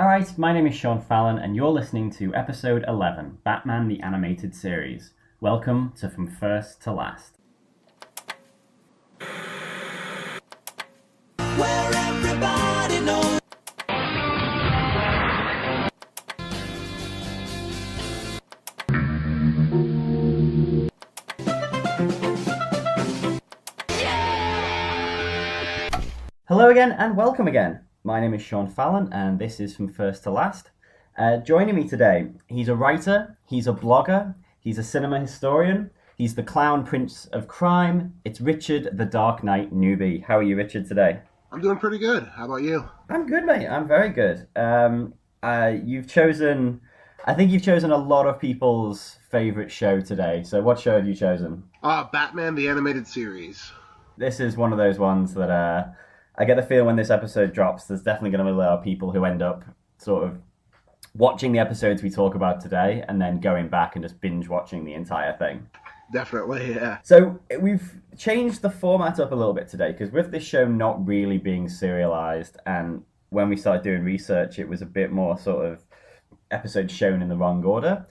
Alright, my name is Sean Fallon, and you're listening to episode 11, Batman the Animated Series. Welcome to From First to Last. Where everybody knows. Hello again, and welcome again. My name is Sean Fallon, and this is From First to Last. Joining me today, he's a writer, he's a blogger, he's a cinema historian, he's the clown prince of crime. It's Richard the Dark Knight Newby. How are you, Richard, today? I'm doing pretty good. How about you? I'm good, mate. I'm very good. You've chosen, I think you've chosen a lot of people's favourite show today. So what show have you chosen? Batman the Animated Series. This is one of those ones that I get the feeling when this episode drops, there's definitely going to be a lot of people who end up sort of watching the episodes we talk about today and then going back and just binge watching the entire thing. Definitely, yeah. So we've changed the format up a little bit today because with this show not really being serialized, and when we started doing research, it was a bit more sort of episodes shown in the wrong order.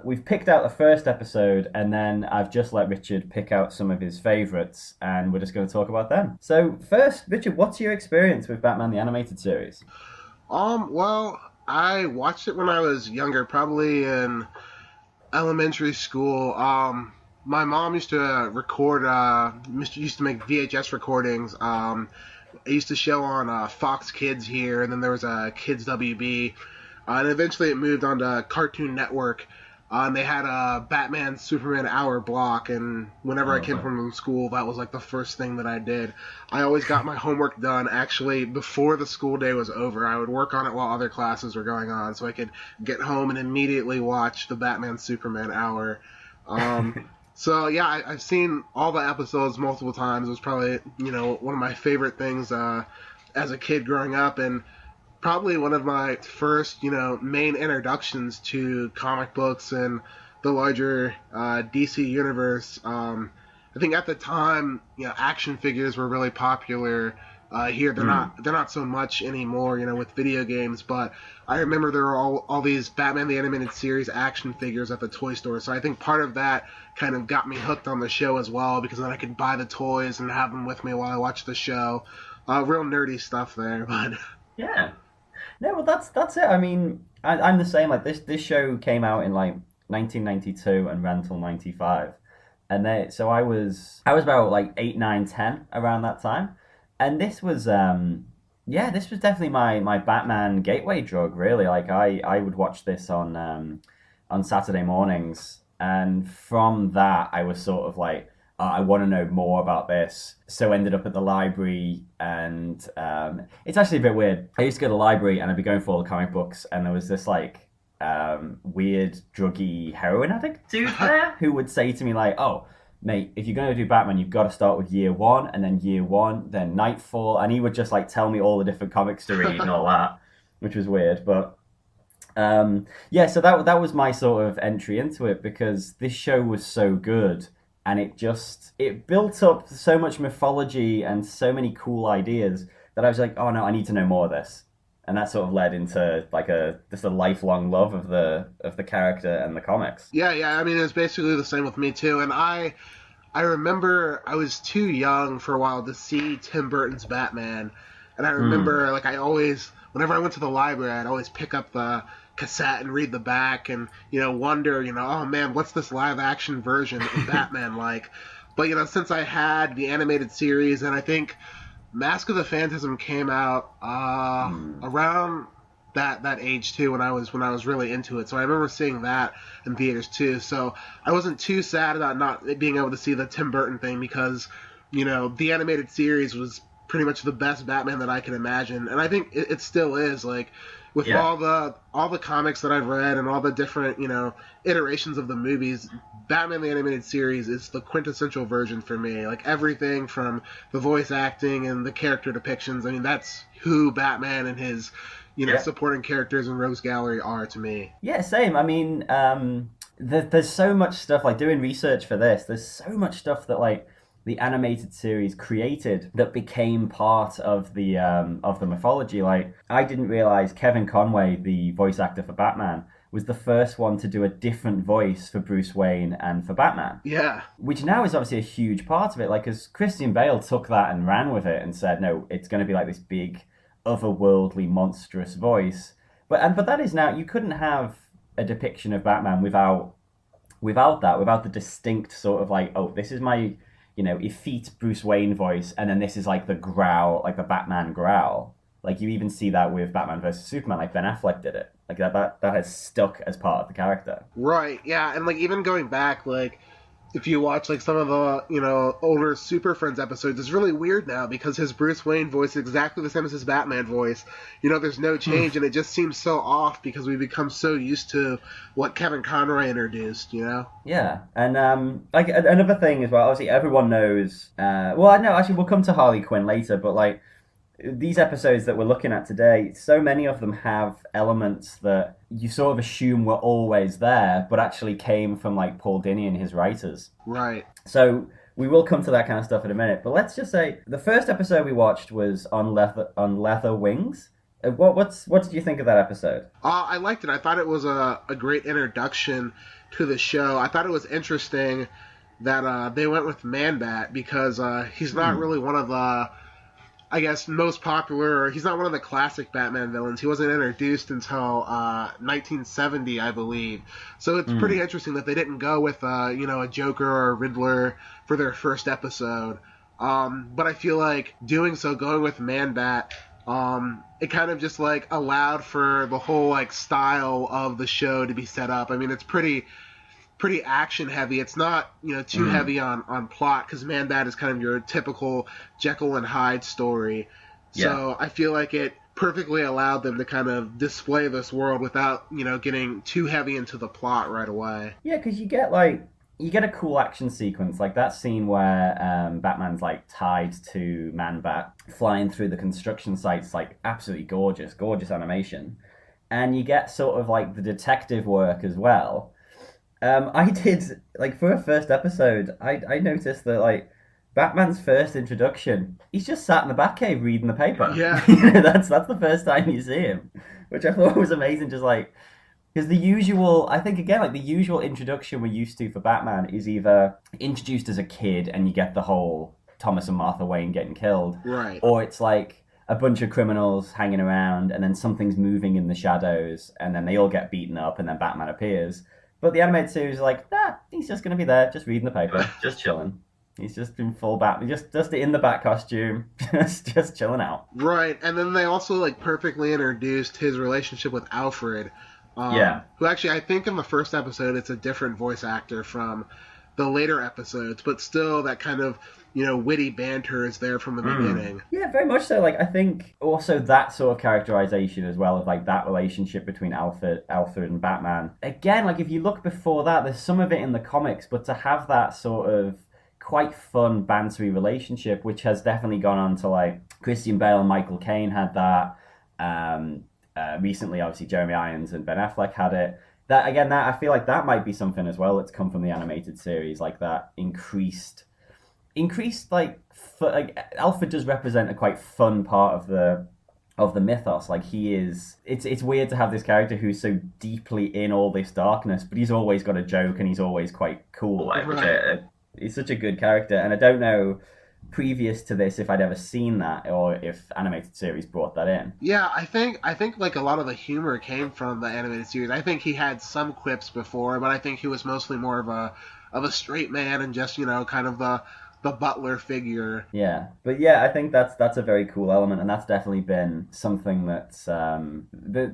We've picked out the first episode, and then I've just let Richard pick out some of his favourites, and we're just going to talk about them. So first, Richard, what's your experience with Batman the Animated Series? Well, I watched it when I was younger, probably in elementary school. My mom used to record, used to make VHS recordings. It used to show on Fox Kids here, and then there was a Kids WB. And eventually it moved on to Cartoon Network. And they had a Batman Superman hour block, and whenever I came home from school, that was like the first thing that I did. I always got my homework done actually before the school day was over. I would work on it while other classes were going on, so I could get home and immediately watch the Batman Superman hour. So yeah, I've seen all the episodes multiple times. It was probably, one of my favorite things as a kid growing up, and probably one of my first, main introductions to comic books and the larger DC universe. I think at the time, action figures were really popular here. They're not so much anymore, with video games. But I remember there were all these Batman the Animated Series action figures at the toy store. So I think part of that kind of got me hooked on the show as well, because then I could buy the toys and have them with me while I watched the show. Real nerdy stuff there, but yeah. No, well, that's it. I mean, I'm the same. Like this show came out in like 1992 and ran till 95, and so I was about like 8, 9, 10 around that time, and this was this was definitely my Batman gateway drug. Really, like I would watch this on Saturday mornings, and from that I was sort of like, I want to know more about this. So ended up at the library, and it's actually a bit weird. I used to go to the library and I'd be going for all the comic books, and there was this like weird druggy heroin addict dude there who would say to me like, oh mate, if you're going to do Batman, you've got to start with year 1, and then year 1, then Nightfall, and he would just like tell me all the different comics to read and all that, which was weird. But so that was my sort of entry into it, because this show was so good. And it built up so much mythology and so many cool ideas that I was like, oh no, I need to know more of this. And that sort of led into like just a lifelong love of the character and the comics. Yeah. I mean, it's basically the same with me too. And I remember I was too young for a while to see Tim Burton's Batman. And I remember like whenever I went to the library, I'd always pick up the cassette and read the back and wonder oh man, what's this live action version of Batman like. But since I had the animated series, and I think Mask of the Phantasm came out around that age too, when I was really into it, so I remember seeing that in theaters too. So I wasn't too sad about not being able to see the Tim Burton thing, because the animated series was pretty much the best Batman that I can imagine, and I think it still is. Like with all the comics that I've read and all the different iterations of the movies, Batman the Animated Series is the quintessential version for me. Like everything from the voice acting and the character depictions, I mean, that's who Batman and his supporting characters and Rogues Gallery are to me. Yeah, same. I mean, there's so much stuff, like doing research for this, there's so much stuff that like the animated series created that became part of the mythology. Like, I didn't realize Kevin Conway, the voice actor for Batman, was the first one to do a different voice for Bruce Wayne and for Batman. Yeah. Which now is obviously a huge part of it. Like, as Christian Bale took that and ran with it and said, no, it's going to be like this big, otherworldly, monstrous voice. But that is now, you couldn't have a depiction of Batman without the distinct sort of like, oh, this is my, effete Bruce Wayne voice, and then this is like the growl, like the Batman growl. Like, you even see that with Batman versus Superman, like Ben Affleck did it. Like, that has stuck as part of the character. Right, yeah, and like even going back, like if you watch like some of the older Super Friends episodes, it's really weird now because his Bruce Wayne voice is exactly the same as his Batman voice. There's no change, and it just seems so off because we become so used to what Kevin Conroy introduced. Yeah, and like another thing as well. Obviously, everyone knows. Well, I know actually we'll come to Harley Quinn later, but like these episodes that we're looking at today, so many of them have elements that you sort of assume were always there, but actually came from like Paul Dini and his writers. Right. So we will come to that kind of stuff in a minute. But let's just say the first episode we watched was on Leather Wings. What did you think of that episode? I liked it. I thought it was a great introduction to the show. I thought it was interesting that they went with Man-Bat because he's not really one of the, I guess, most popular. He's not one of the classic Batman villains. He wasn't introduced until 1970, I believe. So it's pretty interesting that they didn't go with a Joker or a Riddler for their first episode. But I feel like doing so, going with Man-Bat, it kind of just like allowed for the whole like style of the show to be set up. I mean, it's pretty action heavy. It's not too heavy on plot because Man-Bat is kind of your typical Jekyll and Hyde story. So I feel like it perfectly allowed them to kind of display this world without getting too heavy into the plot right away. Yeah, because you get a cool action sequence, like that scene where Batman's like tied to Man-Bat flying through the construction sites, like absolutely gorgeous animation. And you get sort of like the detective work as well. I did, like, for a first episode, I noticed that, like, Batman's first introduction, he's just sat in the Batcave reading the paper. Yeah. That's the first time you see him, which I thought was amazing, just, like, because the usual introduction we're used to for Batman is either introduced as a kid and you get the whole Thomas and Martha Wayne getting killed. Right. Or it's, like, a bunch of criminals hanging around and then something's moving in the shadows and then they all get beaten up and then Batman appears. But the animated series is like, he's just going to be there, just reading the paper, just chilling. He's just in full Batman, just in the Bat costume, just chilling out. Right, and then they also like perfectly introduced his relationship with Alfred. Who actually, I think in the first episode, it's a different voice actor from the later episodes, but still that kind of witty banter is there from the beginning. Yeah, very much so. Like, I think also that sort of characterization as well of like that relationship between Alfred and Batman. Again, like if you look before that, there's some of it in the comics, but to have that sort of quite fun, bantery relationship, which has definitely gone on to like Christian Bale and Michael Caine had that. Recently, obviously, Jeremy Irons and Ben Affleck had it. That I feel like that might be something as well that's come from the animated series, like that increased like Alfred does represent a quite fun part of the mythos. Like he is, it's weird to have this character who's so deeply in all this darkness, but he's always got a joke and he's always quite cool. Like, he's such a good character, and I don't know previous to this if I'd ever seen that or if animated series brought that in. Yeah, I think like a lot of the humor came from the animated series. I think he had some quips before, but I think he was mostly more of a straight man and just kind of the butler figure. Yeah, but yeah, I think that's a very cool element, and that's definitely been something that's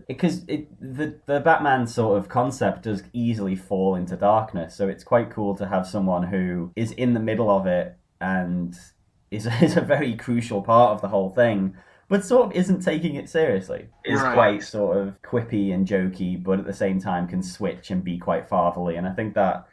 because the Batman sort of concept does easily fall into darkness, so it's quite cool to have someone who is in the middle of it and is a very crucial part of the whole thing, but sort of isn't taking it seriously. Is quite sort of quippy and jokey, but at the same time can switch and be quite fatherly, and I think that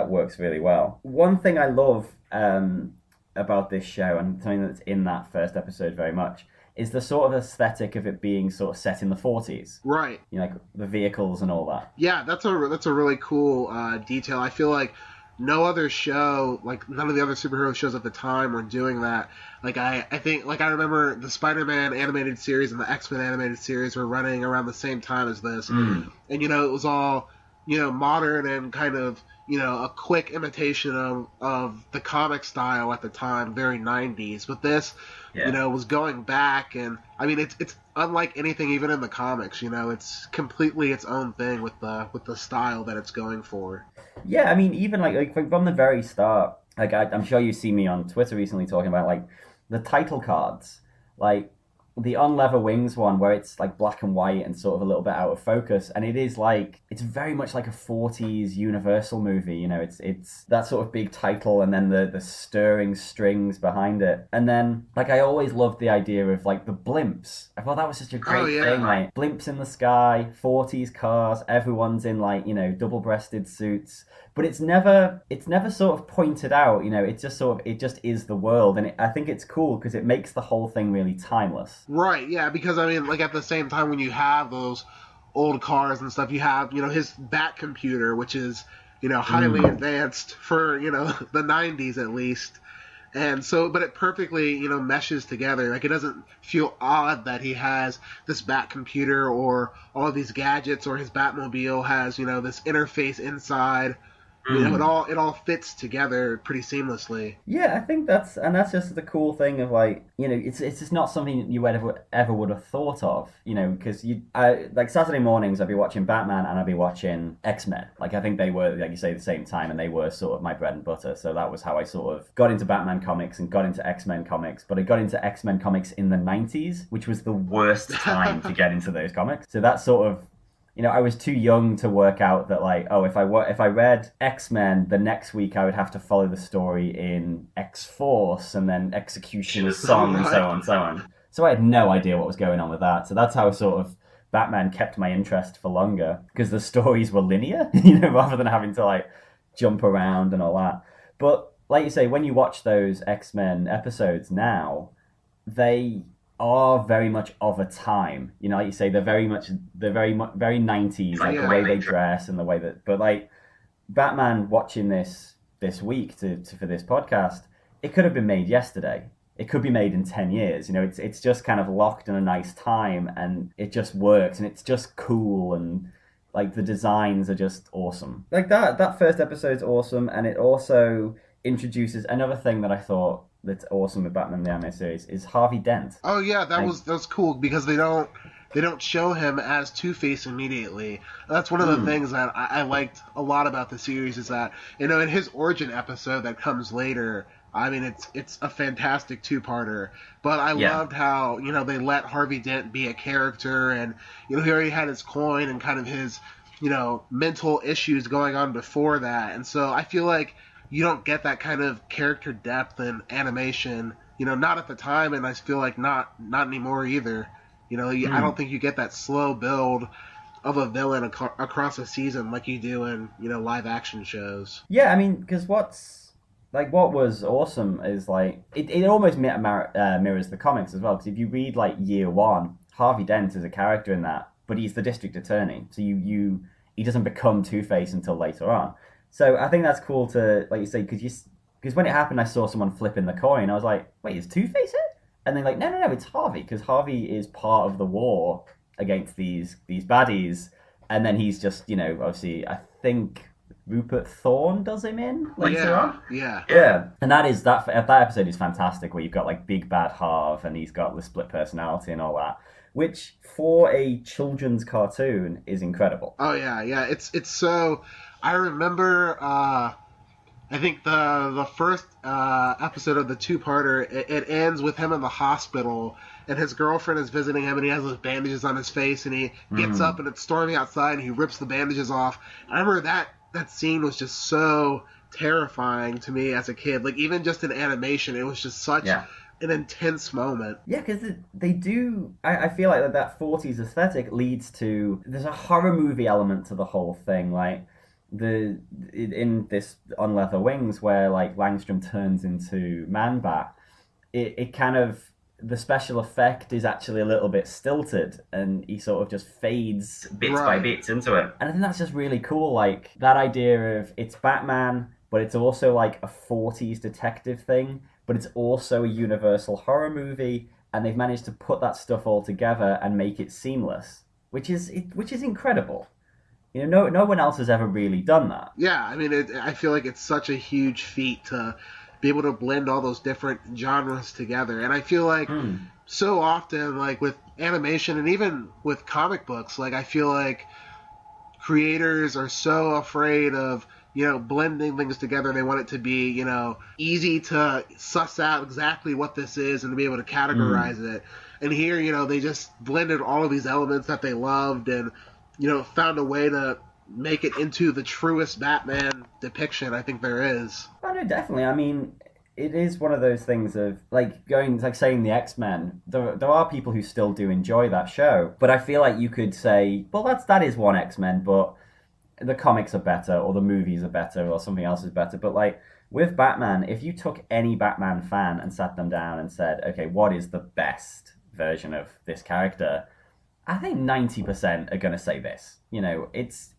works really well. One thing I love about this show, and something that's in that first episode very much, is the sort of aesthetic of it being sort of set in the 40s. Right. Like the vehicles and all that. Yeah, that's a really cool detail. I feel like no other show, like none of the other superhero shows at the time were doing that. Like I think like I remember the Spider-Man animated series and the X-Men animated series were running around the same time as this, Mm. and it was all modern and kind of a quick imitation of the comic style at the time, very 90s. But this Yeah. was going back, and I mean it's unlike anything even in the comics. It's completely its own thing with the style that it's going for. Yeah, I mean, even like from the very start, like I'm sure you've seen me on Twitter recently talking about like the title cards, like the On Leather Wings one where it's like black and white and sort of a little bit out of focus, and it is like it's very much like a '40s Universal movie. It's that sort of big title and then the stirring strings behind it, and then like I always loved the idea of like the blimps. I thought that was such a Oh great yeah. thing, like blimps in the sky, '40s cars, everyone's in like double-breasted suits, but it's never sort of pointed out. It's just sort of it just is the world, and I think it's cool because it makes the whole thing really timeless. Right, yeah, because I mean, like at the same time when you have those old cars and stuff, you have, his Bat computer, which is, highly Mm. advanced for, the 90s at least. And so, but it perfectly, meshes together. Like it doesn't feel odd that he has this Bat computer or all these gadgets, or his Batmobile has, this interface inside. Mm. It all fits together pretty seamlessly. Yeah, I think that's just the cool thing of like it's just not something you ever would have thought of, because like Saturday mornings I'd be watching Batman and I'd be watching X-Men. Like I think they were, like you say, the same time, and they were sort of my bread and butter. So that was how I sort of got into Batman comics and got into X-Men comics. But I got into X-Men comics in the '90s, which was the worst time to get into those comics. So that sort of I was too young to work out that like, oh, if I read X-Men, the next week I would have to follow the story in X-Force and then Executioner's Song and so on and so on. So I had no idea what was going on with that. So that's how sort of Batman kept my interest for longer, because the stories were linear, rather than having to like jump around and all that. But like you say, when you watch those X-Men episodes now, they are very much of a time. Like you say, they're very 90s, like the Yeah. way they dress and the way that. But like Batman, watching this week for this podcast, it could have been made yesterday. It could be made in 10 years. It's just kind of locked in a nice time, and it just works, and it's just cool, and like the designs are just awesome. Like that first episode's awesome, and it also introduces another thing that I thought that's awesome with Batman the Anime series is Harvey Dent. Oh yeah, that Like, was cool because they don't show him as Two-Face immediately. That's one of the things that I liked a lot about the series, is that in his origin episode that comes later. I mean, it's a fantastic two-parter, but I yeah, loved how they let Harvey Dent be a character, and he already had his coin and kind of his mental issues going on before that, and so I feel like you don't get that kind of character depth in animation, not at the time, and I feel like not anymore either. I don't think you get that slow build of a villain across a season like you do in live action shows. yeah. I mean, because what was awesome is like it almost mirrors the comics as well. Because if you read like year one, Harvey Dent is a character in that, but he's the district attorney, so he doesn't become Two Face until later on. So I think that's cool to, like you say, because when it happened, I saw someone flipping the coin. I was like, wait, is Two Face it? And they're like, no, no, no, it's Harvey, because Harvey is part of the war against these baddies, and then he's just, obviously, I think Rupert Thorne does him in later Yeah, on. yeah. Yeah, and that episode is fantastic, where you've got like big bad Harv, and he's got the split personality and all that, which for a children's cartoon is incredible. Oh yeah, yeah. It's so. I remember. I think the first episode of the two-parter, it ends with him in the hospital, and his girlfriend is visiting him, and he has those bandages on his face, and he gets up, and it's storming outside, and he rips the bandages off. I remember that scene was just so terrifying to me as a kid. Like even just in animation, it was just such Yeah. an intense moment. Yeah, because they do. I feel like that '40s aesthetic leads to. There's a horror movie element to the whole thing, like in this On Leather Wings, where like Langstrom turns into Man Bat. It kind of, the special effect is actually a little bit stilted, and he sort of just fades bits by Right. bits into it. And I think that's just really cool. Like that idea of it's Batman but it's also like a 40s detective thing, but it's also a universal horror movie, and they've managed to put that stuff all together and make it seamless, which is incredible. You know, no one else has ever really done that. Yeah, I mean, I feel like it's such a huge feat to be able to blend all those different genres together. And I feel like Mm. so often, like with animation and even with comic books, like I feel like creators are so afraid of blending things together. They want it to be easy to suss out exactly what this is and to be able to Mm. categorize it. And here, they just blended all of these elements that they loved and found a way to make it into the truest Batman depiction I think there is. Oh no, definitely. I mean, it is one of those things of like going like saying the X-Men. There are people who still do enjoy that show, but I feel like you could say, well, that is one X-Men, but the comics are better, or the movies are better, or something else is better. But like with Batman, if you took any Batman fan and sat them down and said, okay, what is the best version of this character? I think 90% are going to say this. You know, it's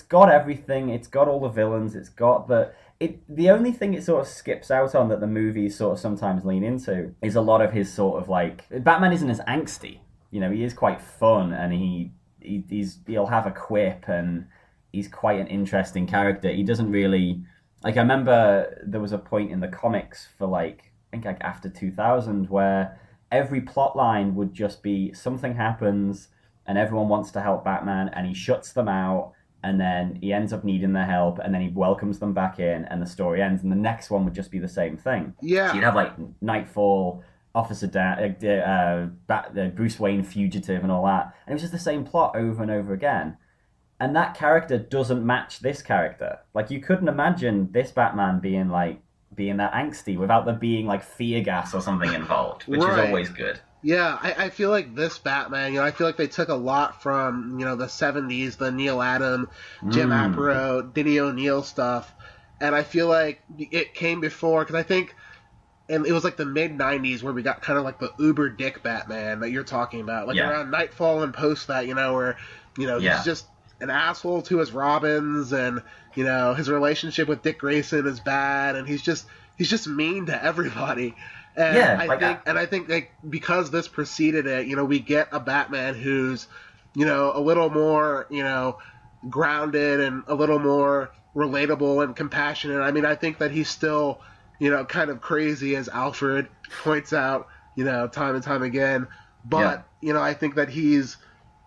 got everything. It's got all the villains. It's got the only thing it sort of skips out on that the movies sort of sometimes lean into is a lot of his sort of like Batman isn't as angsty. You know, he is quite fun, and he'll have a quip, and he's quite an interesting character. He doesn't really like. I remember there was a point in the comics for like I think like after 2000 where every plot line would just be something happens and everyone wants to help Batman and he shuts them out and then he ends up needing their help and then he welcomes them back in and the story ends and the next one would just be the same thing. So Yeah, you'd have like Nightfall, Officer Bruce Wayne fugitive and all that, and it was just the same plot over and over again. And that character doesn't match this character. Like you couldn't imagine this Batman being that angsty without there being like fear gas or something involved, which is right. always good. Yeah, I feel like this Batman, I feel like they took a lot from, the 70s, the Neil Adams, Jim Mm. Aparo, Denny O'Neil stuff. And I feel like it came before, because I think, and it was like the mid 90s where we got kind of like the uber dick Batman that you're talking about. Like Yeah, around Nightfall and post that, where, he's yeah, just an asshole to his Robins and, his relationship with Dick Grayson is bad and he's just mean to everybody. And yeah. I Like think and I think like because this preceded it, we get a Batman who's, a little more, grounded and a little more relatable and compassionate. I mean, I think that he's still, kind of crazy as Alfred points out, time and time again. yeah. But, I think that he's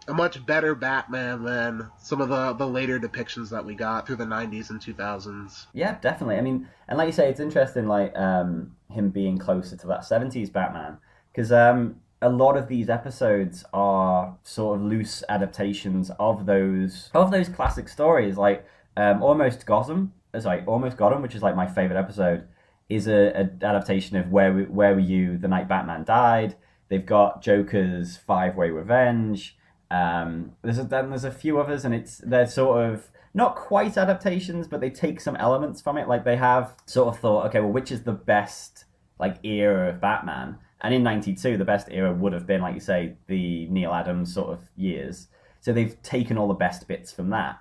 a much better Batman than some of the later depictions that we got through the 90s and 2000s. Yeah, definitely. I mean, and like you say, it's interesting, like him being closer to that '70s Batman, because a lot of these episodes are sort of loose adaptations of those classic stories, like Almost Gotham, which is like my favorite episode, is a adaptation of Where Were You the Night Batman Died. They've got Joker's Five Way Revenge. There's a few others, and they're sort of not quite adaptations, but they take some elements from it. Like they have sort of thought, okay, well, which is the best like era of Batman? And in '92, the best era would have been, like you say, the Neil Adams sort of years. So they've taken all the best bits from that.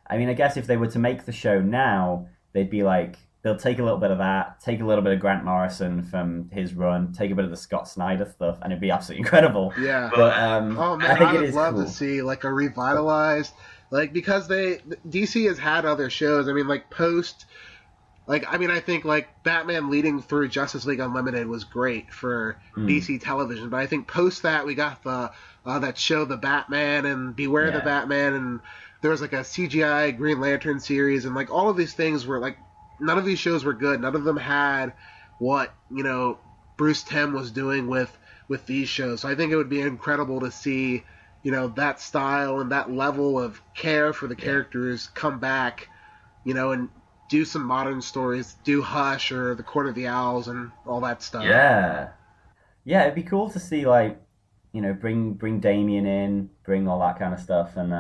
I mean, I guess if they were to make the show now, they'd be like, they'll take a little bit of that, take a little bit of Grant Morrison from his run, take a bit of the Scott Snyder stuff, and it'd be absolutely incredible. Yeah. But Oh I man, think I it would is love to cool. see like a revitalized, like because DC has had other shows. I mean, like post, like I mean, I think like Batman leading through Justice League Unlimited was great for Mm, DC television, but I think post that we got the that show, the Batman and Beware the yeah, Batman, and there was like a CGI Green Lantern series, and like all of these things were like none of these shows were good. None of them had what Bruce Timm was doing with these shows. So I think it would be incredible to see, that style and that level of care for the yeah, characters come back, and do some modern stories, do Hush or The Court of the Owls and all that stuff. yeah, yeah. It'd be cool to see like bring Damien in, bring all that kind of stuff, and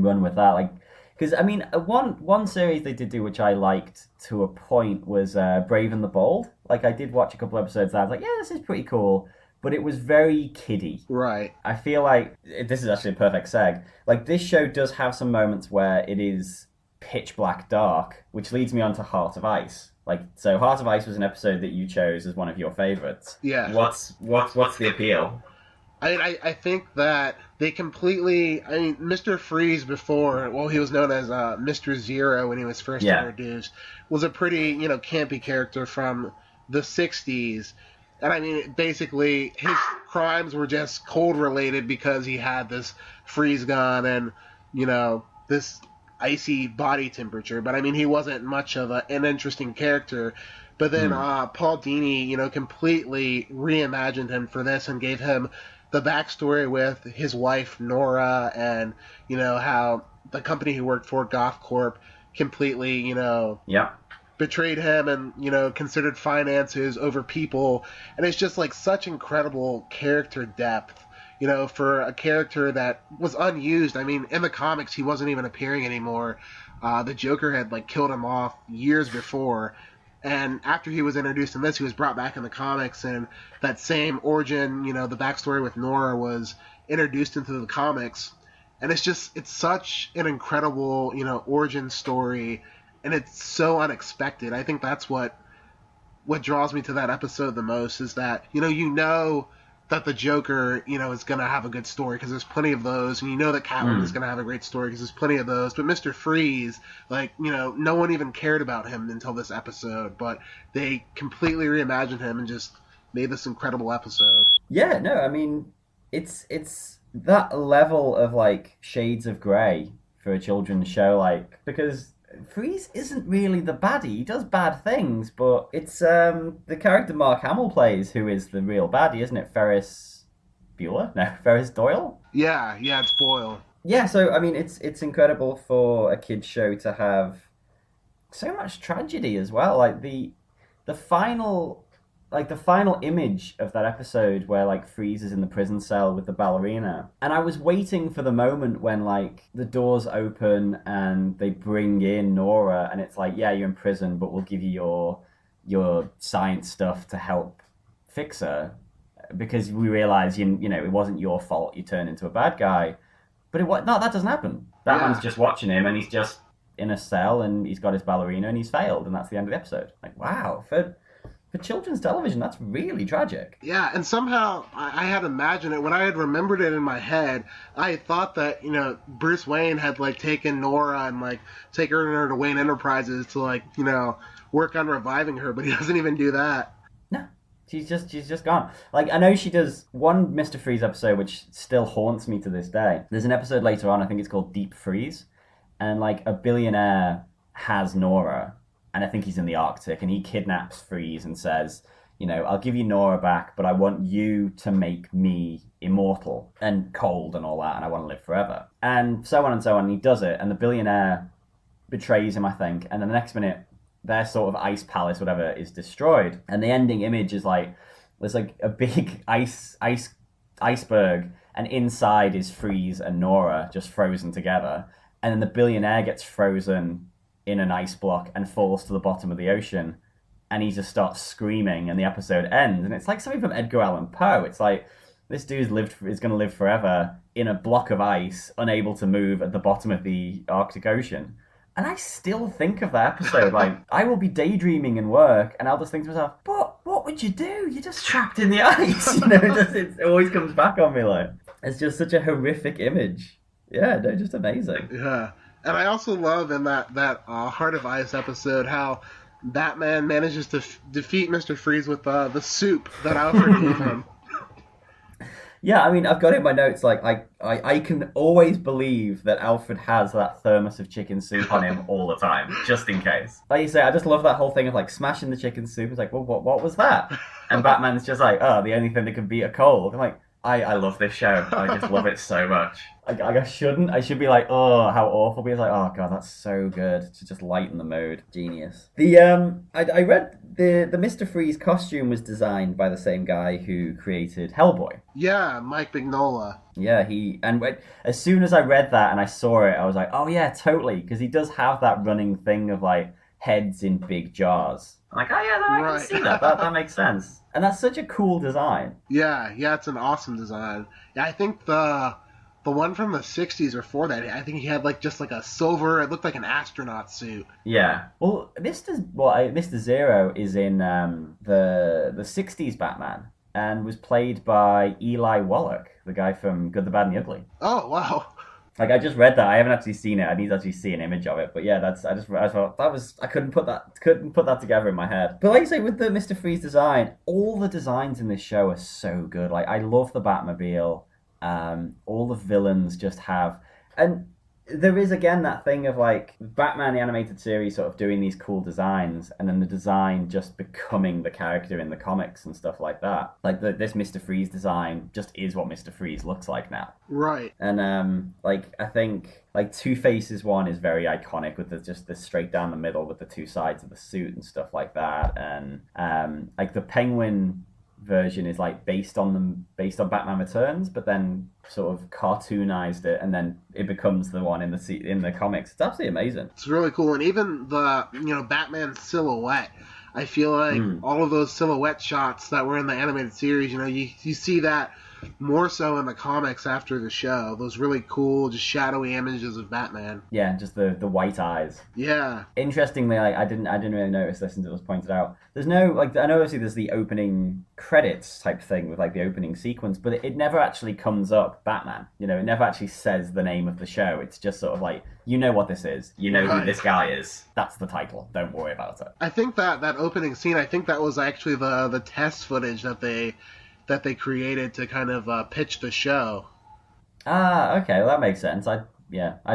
run with that. Like, because I mean, one series they did do which I liked to a point was Brave and the Bold. Like, I did watch a couple episodes. And I was like, yeah, this is pretty cool, but it was very kiddie. Right. I feel like this is actually a perfect seg. Like, this show does have some moments where it is pitch black dark, which leads me on to Heart of Ice. Like, so Heart of Ice was an episode that you chose as one of your favorites. Yeah. What's the appeal? I think that they completely. I mean, Mr. Freeze before, well, he was known as Mr. Zero when he was first introduced, was a pretty campy character from the '60s, and I mean, basically his crimes were just cold related because he had this freeze gun and this icy body temperature. But I mean, he wasn't much of an interesting character. But then Paul Dini, completely reimagined him for this and gave him the backstory with his wife Nora, and how the company he worked for, Goth Corp, completely betrayed him and considered finances over people, and it's just like such incredible character depth. For a character that was unused. I mean, in the comics, he wasn't even appearing anymore. The Joker had killed him off years before. And after he was introduced in this, he was brought back in the comics, and that same origin, the backstory with Nora was introduced into the comics. And it's such an incredible, origin story, and it's so unexpected. I think that's what draws me to that episode the most, is that, that the Joker, is going to have a good story because there's plenty of those, and that Catwoman is going to have a great story because there's plenty of those. But Mr. Freeze, no one even cared about him until this episode, but they completely reimagined him and just made this incredible episode. Yeah, no, I mean, it's that level of shades of grey for a children's show, because Freeze isn't really the baddie. He does bad things, but it's the character Mark Hamill plays who is the real baddie, isn't it? Ferris Bueller? No, Ferris Doyle? Yeah, it's Boyle. Yeah, so I mean, it's incredible for a kid's show to have so much tragedy as well. The final image of that episode where Freeze is in the prison cell with the ballerina, and I was waiting for the moment when the doors open and they bring in Nora, and it's yeah, you're in prison, but we'll give you your science stuff to help fix her, because we realize it wasn't your fault you turned into a bad guy. But that doesn't happen. Batman's just watching him, and he's just in a cell, and he's got his ballerina, and he's failed, and that's the end of the episode. Wow, for children's television, that's really tragic. Yeah, and somehow I had imagined it. When I had remembered it in my head, I thought that, Bruce Wayne had, taken Nora and, taken her to Wayne Enterprises to, work on reviving her, but he doesn't even do that. No, she's just gone. I know she does one Mr. Freeze episode, which still haunts me to this day. There's an episode later on, I think it's called Deep Freeze, and, a billionaire has Nora, and I think he's in the Arctic, and he kidnaps Freeze and says, I'll give you Nora back, but I want you to make me immortal and cold and all that, and I want to live forever. And so on and so on, and he does it, and the billionaire betrays him, I think, and then the next minute, their sort of ice palace, whatever, is destroyed. And the ending image is there's a big iceberg, and inside is Freeze and Nora just frozen together. And then the billionaire gets frozen in an ice block and falls to the bottom of the ocean, and he just starts screaming, and the episode ends. And it's something from Edgar Allan Poe. It's this dude is going to live forever in a block of ice, unable to move at the bottom of the Arctic Ocean. And I still think of that episode. I will be daydreaming in work, and I'll just think to myself, but what would you do? You're just trapped in the ice. It always comes back on me. It's just such a horrific image. Yeah, no, just amazing. Yeah. And I also love in that Heart of Ice episode how Batman manages to defeat Mr. Freeze with the soup that Alfred gave him. Yeah, I mean, I've got it in my notes. I can always believe that Alfred has that thermos of chicken soup on him all the time, just in case. Like you say, I just love that whole thing of smashing the chicken soup. It's well, what was that? And Batman's just oh, the only thing that can beat a cold. I'm I love this show. I just love it so much. I shouldn't. I should be oh, how awful. But it's oh god, that's so good to just lighten the mood. Genius. I read the Mr. Freeze costume was designed by the same guy who created Hellboy. Yeah, Mike Mignola. Yeah, as soon as I read that and I saw it, I was oh yeah, totally, because he does have that running thing of heads in big jars. I'm oh yeah, I can see that. That makes sense. And that's such a cool design. Yeah, it's an awesome design. Yeah, I think the The one from the '60s before that, I think he had like just like a silver. It looked like an astronaut suit. Yeah. Well, Mr. Zero is in the '60s Batman and was played by Eli Wallach, the guy from Good, the Bad, and the Ugly. Oh wow. Like I just read that. I haven't actually seen it. I need to actually see an image of it. But yeah, I thought that was I couldn't put that together in my head. But like you say, with the Mr. Freeze design, all the designs in this show are so good. Like I love the Batmobile. All the villains just have, and there is again that thing of like Batman the animated series sort of doing these cool designs, and then the design just becoming the character in the comics and stuff like that. Like this Mister Freeze design just is what Mister Freeze looks like now. Right. And like I think like Two Faces one is very iconic with just the straight down the middle with the two sides of the suit and stuff like that, and like the Penguin version is like based on Batman Returns, but then sort of cartoonized it, and then it becomes the one in the comics. It's absolutely amazing. It's really cool, and even the Batman silhouette. I feel like all of those silhouette shots that were in the animated series, you see that more so in the comics after the show. Those really cool, just shadowy images of Batman. Yeah, just the white eyes. Yeah. Interestingly, like I didn't really notice this until it was pointed out. There's no like I know obviously there's the opening credits type thing with like the opening sequence, but it never actually comes up Batman. It never actually says the name of the show. It's just sort of like what this is. You know who this guy is. That's the title. Don't worry about it. I think that opening scene, I think that was actually the test footage that they created to kind of pitch the show. Ah, okay, well, that makes sense. I'd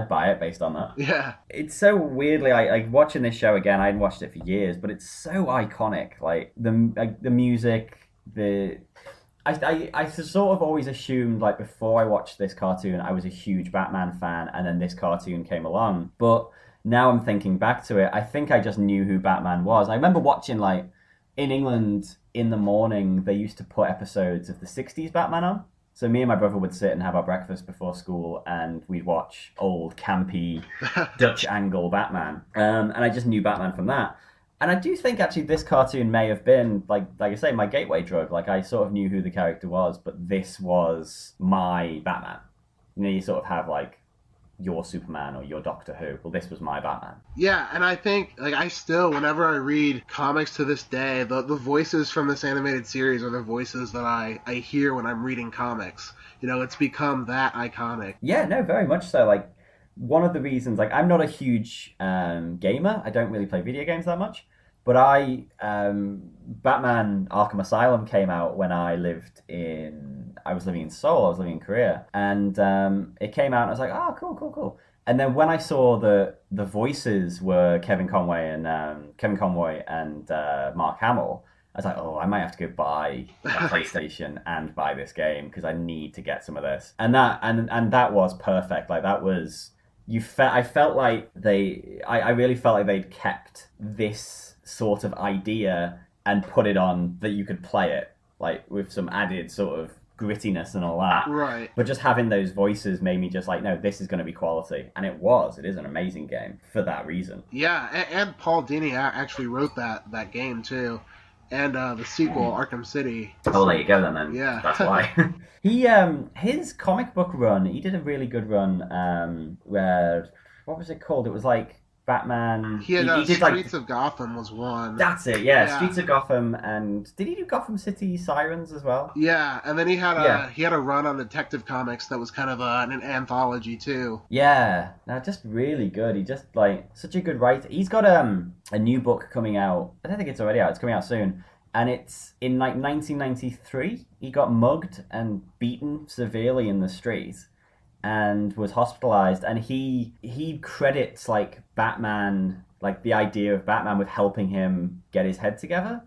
buy it based on that. Yeah. It's so weirdly, like watching this show again. I hadn't watched it for years, but it's so iconic. Like the music, I sort of always assumed like before I watched this cartoon, I was a huge Batman fan, and then this cartoon came along. But now I'm thinking back to it, I think I just knew who Batman was. I remember watching like in England in the morning, they used to put episodes of the '60s Batman on. So me and my brother would sit and have our breakfast before school, and we'd watch old campy Dutch angle Batman. And I just knew Batman from that. And I do think actually this cartoon may have been like I say, my gateway drug. Like I sort of knew who the character was, but this was my Batman. You sort of have like your Superman or your Doctor Who. Well, this was my Batman. Yeah, and I think like I still, whenever I read comics to this day, the voices from this animated series are the voices that I hear when I'm reading comics. It's become that iconic. Yeah, no, very much so. Like one of the reasons, like I'm not a huge gamer. I don't really play video games that much. But Batman Arkham Asylum came out when I was living in Seoul, I was living in Korea. And it came out and I was like, oh, cool. And then when I saw the voices were Kevin Conroy and Mark Hamill, I was like, oh, I might have to go buy a PlayStation and buy this game because I need to get some of this. And that was perfect. Like that was I felt like I really felt like they'd kept this sort of idea and put it on that you could play it like with some added sort of grittiness and all that. Right. But just having those voices made me just like, no, this is going to be quality. And it is an amazing game for that reason. Yeah, and Paul Dini actually wrote that game too. And the sequel, Arkham City. Oh, there you go then. Yeah. That's why. His comic book run, he did a really good run where, what was it called? It was like Batman. He did Streets of Gotham was one. That's it, yeah. Streets of Gotham, and did he do Gotham City Sirens as well? Yeah, and then he had a run on Detective Comics that was kind of an anthology too. Yeah, no, just really good. He just like such a good writer. He's got a new book coming out. I don't think it's already out. It's coming out soon. And it's in like 1993. He got mugged and beaten severely in the street and was hospitalized, and he credits like Batman, like the idea of Batman with helping him get his head together.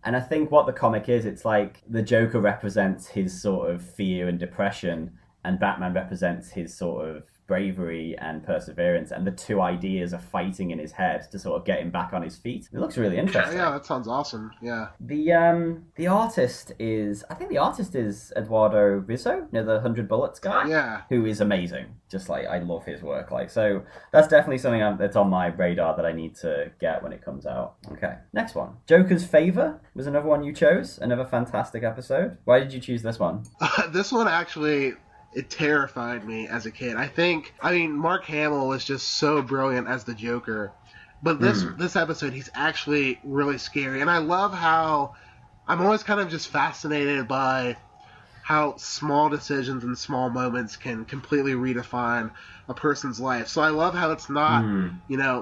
And I think what the comic is, it's like the Joker represents his sort of fear and depression, and Batman represents his sort of bravery and perseverance, and the two ideas are fighting in his head to sort of get him back on his feet. It looks really interesting. Yeah, that sounds awesome. Yeah. The artist is Eduardo Rizzo, the 100 Bullets guy. Yeah. Who is amazing. Just like I love his work. Like so, that's definitely something that's on my radar that I need to get when it comes out. Okay, next one. Joker's Favor was another one you chose. Another fantastic episode. Why did you choose this one? This one actually. it terrified me as a kid. I mean, Mark Hamill is just so brilliant as the Joker, but this episode, he's actually really scary, and I love how I'm always kind of just fascinated by how small decisions and small moments can completely redefine a person's life. So I love how it's not,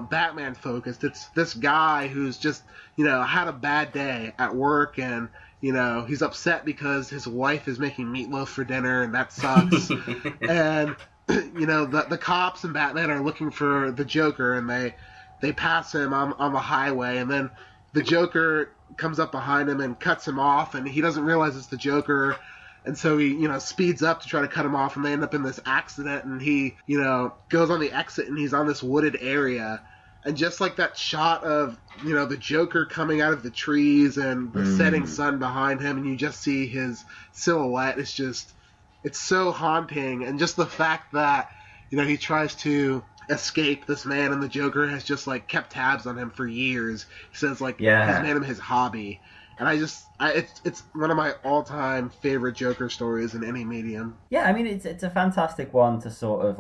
Batman focused. It's this guy who's just, had a bad day at work, and, he's upset because his wife is making meatloaf for dinner, and that sucks. And, the cops and Batman are looking for the Joker, and they pass him on the highway, and then the Joker comes up behind him and cuts him off, and he doesn't realize it's the Joker. And so he, speeds up to try to cut him off, and they end up in this accident, and he, goes on the exit, and he's on this wooded area. And just like that shot of, the Joker coming out of the trees and the setting sun behind him, and you just see his silhouette, it's so haunting. And just the fact that, he tries to escape this man, and the Joker has just, kept tabs on him for years. He says, he's made him his hobby. And it's one of my all-time favorite Joker stories in any medium. Yeah, I mean, it's a fantastic one to sort of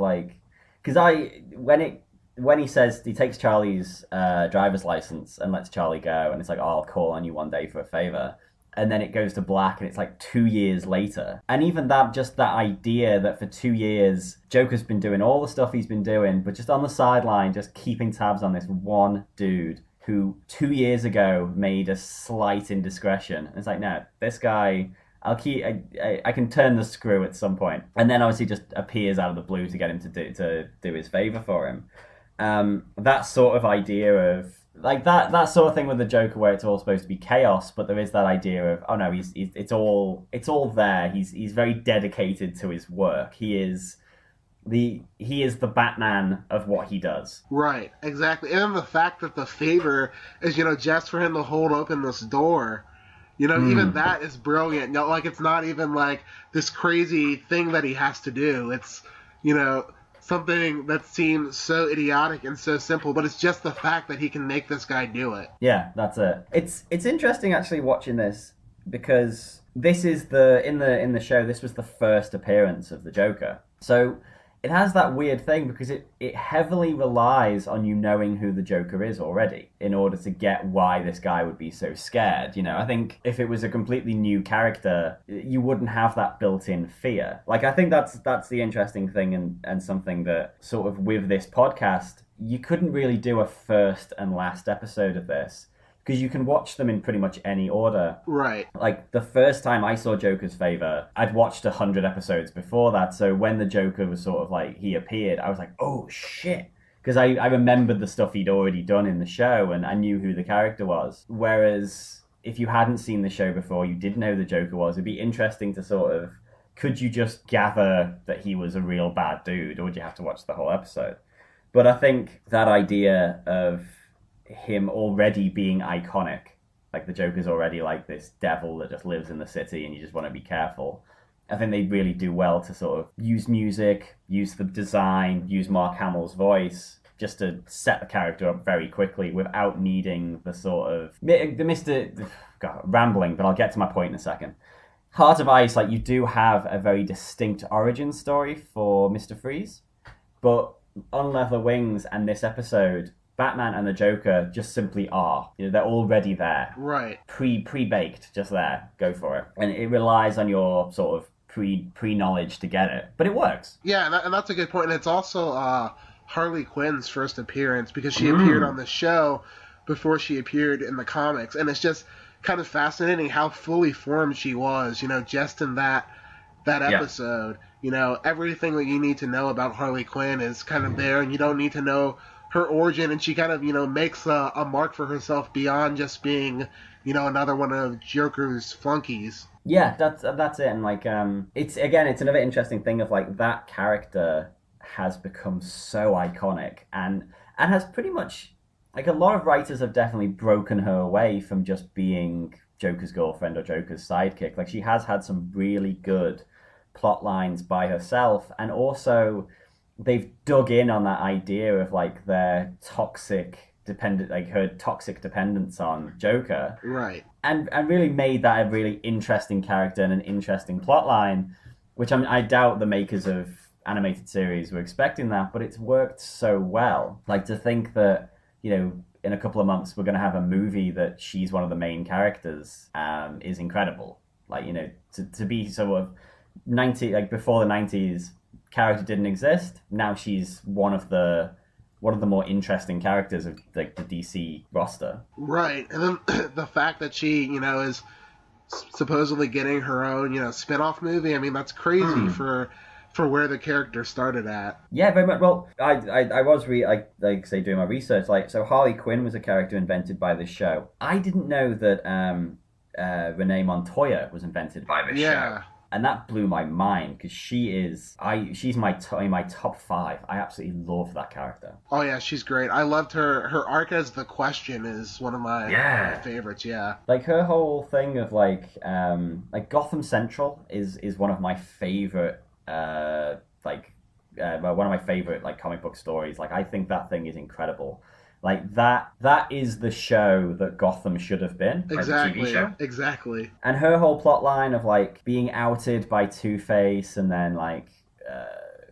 because when he says he takes Charlie's driver's license and lets Charlie go, and it's like, oh, I'll call on you one day for a favor, and then it goes to black, and it's 2 years later, and even that idea that for 2 years Joker's been doing all the stuff he's been doing, but just on the sideline, just keeping tabs on this one dude who 2 years ago made a slight indiscretion. And it's no, this guy, I can turn the screw at some point. And then obviously just appears out of the blue to get him to do his favor for him. That sort of idea of, that sort of thing with the Joker where it's all supposed to be chaos, but there is that idea of, oh no, it's all there. He's very dedicated to his work. He is the Batman of what he does. Right, exactly. And the fact that the favor is, just for him to hold open this door, even that is brilliant. It's not even this crazy thing that he has to do. It's, something that seems so idiotic and so simple, but it's just the fact that he can make this guy do it. Yeah, that's it. It's interesting actually watching this, because this is in the show, this was the first appearance of the Joker. So it has that weird thing because it heavily relies on you knowing who the Joker is already in order to get why this guy would be so scared. I think if it was a completely new character, you wouldn't have that built-in fear. I think that's the interesting thing, and something that sort of with this podcast, you couldn't really do a first and last episode of this, because you can watch them in pretty much any order. Right. The first time I saw Joker's Favor, I'd watched 100 episodes before that, so when the Joker was sort of he appeared, I was like, oh shit. Because I remembered the stuff he'd already done in the show, and I knew who the character was. Whereas if you hadn't seen the show before, you didn't know who the Joker was, it'd be interesting to sort of, could you just gather that he was a real bad dude, or would you have to watch the whole episode? But I think that idea of him already being iconic, the Joker's already this devil that just lives in the city and you just want to be careful. I think they really do well to sort of use music, use the design, use Mark Hamill's voice, just to set the character up very quickly without needing the sort of rambling, but I'll get to my point in a second. Heart of Ice, you do have a very distinct origin story for Mr. Freeze, but on Leather Wings and this episode, Batman and the Joker just simply are. They're already there. Right. Pre-baked, just there. Go for it. And it relies on your sort of pre-knowledge to get it. But it works. Yeah, and that's a good point. And it's also Harley Quinn's first appearance, because she appeared on the show before she appeared in the comics. And it's just kind of fascinating how fully formed she was, just in that episode. Everything that you need to know about Harley Quinn is kind of there, and you don't need to know her origin, and she kind of, makes a mark for herself beyond just being, another one of Joker's flunkies. Yeah, that's it. And it's another interesting thing of that character has become so iconic, and has pretty much, a lot of writers have definitely broken her away from just being Joker's girlfriend or Joker's sidekick. She has had some really good plot lines by herself, and also they've dug in on that idea of their toxic her toxic dependence on Joker, right? And really made that a really interesting character and an interesting plot line which I doubt the makers of animated series were expecting that, but it's worked so well. Like to think that, in a couple of months we're going to have a movie that she's one of the main characters is incredible. Like, to be sort of 90, like before the 90s, character didn't exist. Now she's one of the more interesting characters of like the DC roster. Right, and then the fact that she, is supposedly getting her own, spin-off movie. I mean, that's crazy for where the character started at. Yeah, very much. Well, I was doing my research. Like, so Harley Quinn was a character invented by this show. I didn't know that Renee Montoya was invented by this show. And that blew my mind because she's in my top 5. I absolutely love that character. Oh yeah, she's great. I loved her arc as the Question is one of my favorites. Yeah, like her whole thing of like Gotham Central is one of my favorite one of my favorite like comic book stories. Like I think that thing is incredible. Like that is the show that Gotham should have been. Exactly. The TV show. Exactly. And her whole plot line of like being outed by Two-Face and then like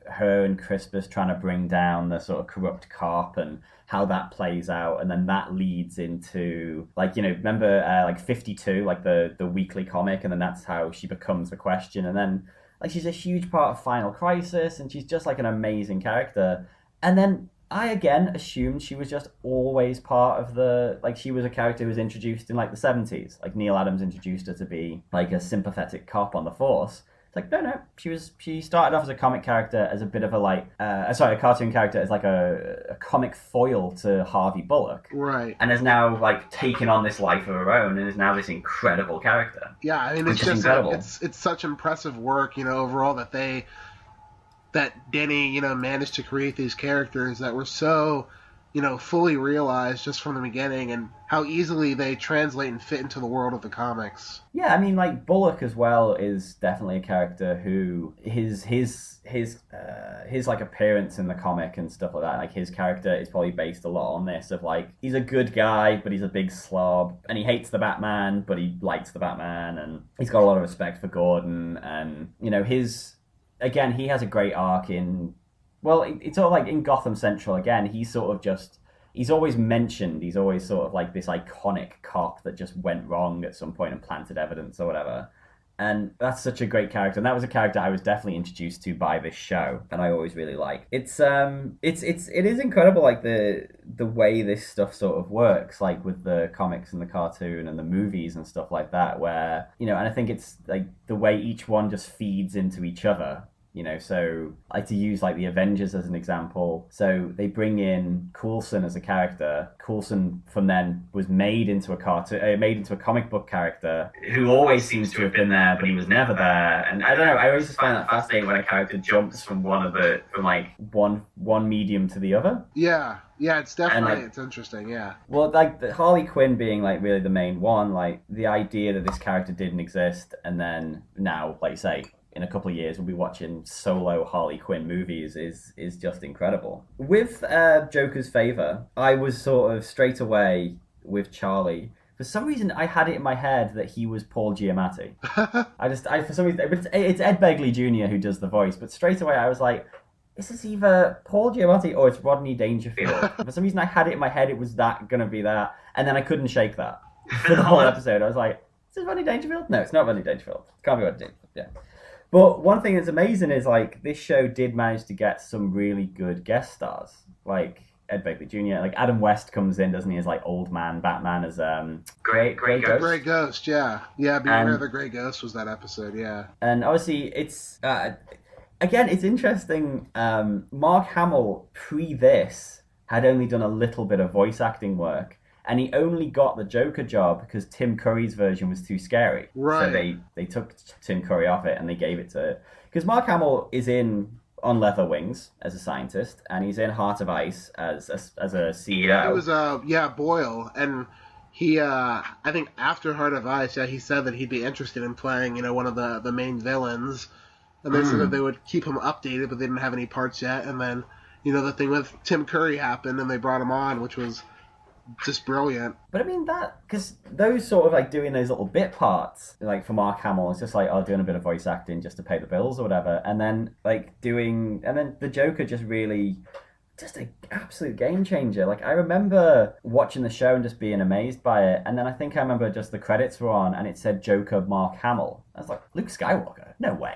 her and Crispus trying to bring down the sort of corrupt cop and how that plays out, and then that leads into like, remember like 52, like the weekly comic, and then that's how she becomes the Question, and then like she's a huge part of Final Crisis, and she's just like an amazing character. And then I again assumed she was just always part of she was a character who was introduced in like the 70s. Like Neil Adams introduced her to be like a sympathetic cop on the force. It's like, no, she started off as a comic character as a bit of a cartoon character as like a comic foil to Harvey Bullock. Right. And has now like taken on this life of her own and is now this incredible character. Yeah, I mean, it's just incredible. It's such impressive work, overall that Denny, managed to create these characters that were so, fully realized just from the beginning, and how easily they translate and fit into the world of the comics. Yeah, I mean, like Bullock as well is definitely a character who his like appearance in the comic and stuff like that. Like his character is probably based a lot on this of like he's a good guy, but he's a big slob, and he hates the Batman, but he likes the Batman, and he's got a lot of respect for Gordon, and Again, he has a great arc in... Well, it's sort of like in Gotham Central, again, he's always mentioned, he's always sort of like this iconic cop that just went wrong at some point and planted evidence or whatever. And that's such a great character. And that was a character I was definitely introduced to by this show, and I always really like. It is incredible, like the way this stuff sort of works, like with the comics and the cartoon and the movies and stuff like that, where, and I think it's like the way each one just feeds into each other. So I like to use like the Avengers as an example. So they bring in Coulson as a character. Coulson from then was made into a comic book character who always seems to have been there, but he was never there. And I don't know, I always just find that fascinating when a character jumps from one medium to the other. Yeah, it's definitely, it's interesting, yeah. Well, like the Harley Quinn being like really the main one, like the idea that this character didn't exist, and then now, like you say, in a couple of years we'll be watching solo Harley Quinn movies is just incredible. With Joker's Favor, I was sort of straight away with Charlie. For some reason, I had it in my head that he was Paul Giamatti. For some reason, it's Ed Begley Jr. who does the voice, but straight away I was like, this is either Paul Giamatti or it's Rodney Dangerfield. For some reason, I had it in my head it was gonna be that, and then I couldn't shake that for the whole episode. I was like, is this Rodney Dangerfield? No, it's not Rodney Dangerfield. It can't be Rodney Dangerfield. Yeah. But one thing that's amazing is like this show did manage to get some really good guest stars, like Ed Begley Jr. Like Adam West comes in, doesn't he, as like old man Batman as Grey Ghost. Grey Ghost, yeah. Beware the Grey Ghost was that episode, yeah. And obviously it's again it's interesting. Mark Hamill pre this had only done a little bit of voice acting work. And he only got the Joker job because Tim Curry's version was too scary. Right. So they took Tim Curry off it and they gave it to... Because Mark Hamill is in On Leather Wings as a scientist, and he's in Heart of Ice as a CEO. It was, Boyle. And he, I think after Heart of Ice, he said that he'd be interested in playing, one of the main villains. And they said that they would keep him updated, but they didn't have any parts yet. And then, the thing with Tim Curry happened, and they brought him on, which was... just brilliant. But I mean that because those sort of like doing those little bit parts, like for Mark Hamill, it's just like doing a bit of voice acting just to pay the bills or whatever, and then the Joker just really just an absolute game changer. Like I remember watching the show and just being amazed by it, and then I think I remember just the credits were on and it said Joker Mark Hamill. I was like, Luke Skywalker? No way.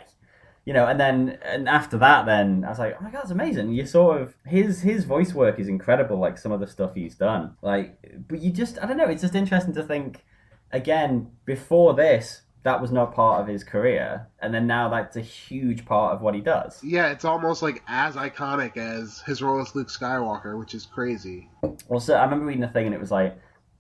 And after that, then I was like, oh my god, that's amazing. You sort of his voice work is incredible. Like some of the stuff he's done, but you just I don't know. It's just interesting to think again. Before this, that was not part of his career, and then now that's a huge part of what he does. Yeah, it's almost like as iconic as his role as Luke Skywalker, which is crazy. Well, so I remember reading a thing, and it was like